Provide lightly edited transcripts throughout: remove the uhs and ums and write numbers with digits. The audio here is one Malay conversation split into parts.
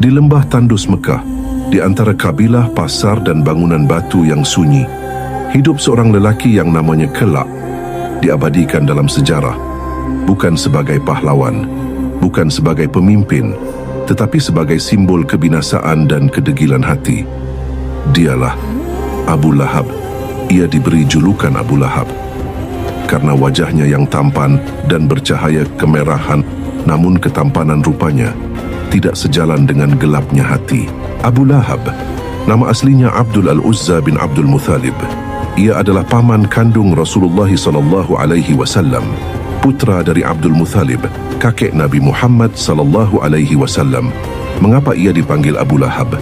Di lembah tandus Mekah, di antara kabilah, pasar dan bangunan batu yang sunyi, hidup seorang lelaki yang namanya Kelak. Diabadikan dalam sejarah, bukan sebagai pahlawan, bukan sebagai pemimpin, tetapi sebagai simbol kebinasaan dan kedegilan hati. Dialah Abu Lahab. Ia diberi julukan Abu Lahab karena wajahnya yang tampan dan bercahaya kemerahan, namun ketampanan rupanya tidak sejalan dengan gelapnya hati. Abu Lahab, nama aslinya Abdul Al-Uzza bin Abdul Muthalib. Ia adalah paman kandung Rasulullah SAW, putra dari Abdul Muthalib, kakek Nabi Muhammad SAW. Mengapa ia dipanggil Abu Lahab?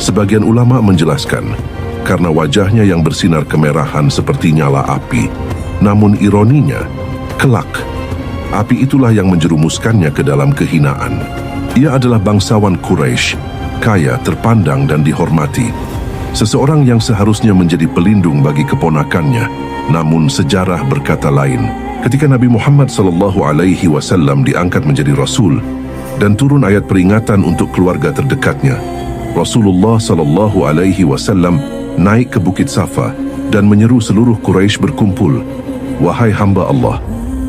Sebagian ulama menjelaskan, karena wajahnya yang bersinar kemerahan seperti nyala api. Namun ironinya, kelak, api itulah yang menjerumuskannya ke dalam kehinaan. Ia adalah bangsawan Quraisy, kaya, terpandang dan dihormati. Seseorang yang seharusnya menjadi pelindung bagi keponakannya. Namun sejarah berkata lain. Ketika Nabi Muhammad SAW diangkat menjadi Rasul dan turun ayat peringatan untuk keluarga terdekatnya, Rasulullah SAW naik ke Bukit Safa dan menyeru seluruh Quraisy berkumpul. Wahai hamba Allah,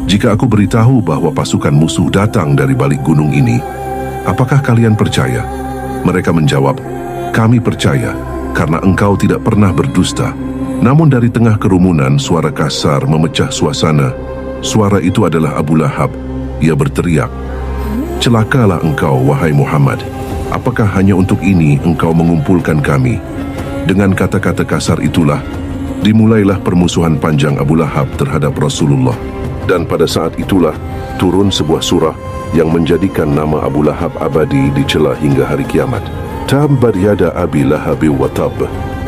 jika aku beritahu bahwa pasukan musuh datang dari balik gunung ini, apakah kalian percaya? Mereka menjawab, kami percaya, karena engkau tidak pernah berdusta. Namun dari tengah kerumunan, suara kasar memecah suasana. Suara itu adalah Abu Lahab. Ia berteriak, celakalah engkau, wahai Muhammad. Apakah hanya untuk ini engkau mengumpulkan kami? Dengan kata-kata kasar itulah, dimulailah permusuhan panjang Abu Lahab terhadap Rasulullah. Dan pada saat itulah, turun sebuah surah yang menjadikan nama Abu Lahab abadi dicela hingga hari kiamat. Tabbat yada Abi Lahabi wa tab.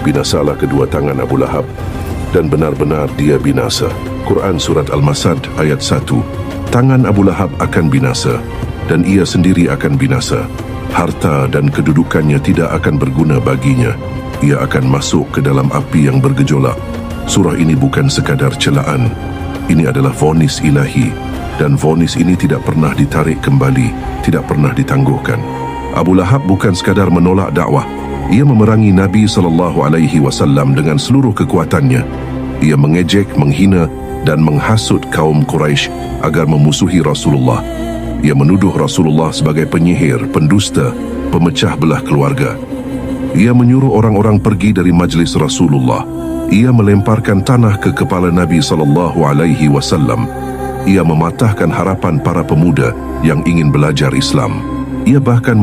Binasalah kedua tangan Abu Lahab, dan benar-benar dia binasa. Quran Surat Al-Masad ayat 1. Tangan Abu Lahab akan binasa, dan ia sendiri akan binasa. Harta dan kedudukannya tidak akan berguna baginya. Ia akan masuk ke dalam api yang bergejolak. Surah ini bukan sekadar celaan. Ini adalah vonis ilahi, dan vonis ini tidak pernah ditarik kembali, tidak pernah ditangguhkan. Abu Lahab bukan sekadar menolak dakwah. Ia memerangi Nabi SAW dengan seluruh kekuatannya. Ia mengejek, menghina, dan menghasut kaum Quraisy agar memusuhi Rasulullah. Ia menuduh Rasulullah sebagai penyihir, pendusta, pemecah belah keluarga. Ia menyuruh orang-orang pergi dari majlis Rasulullah. Ia melemparkan tanah ke kepala Nabi SAW. Ia mematahkan harapan para pemuda yang ingin belajar Islam. Ia bahkan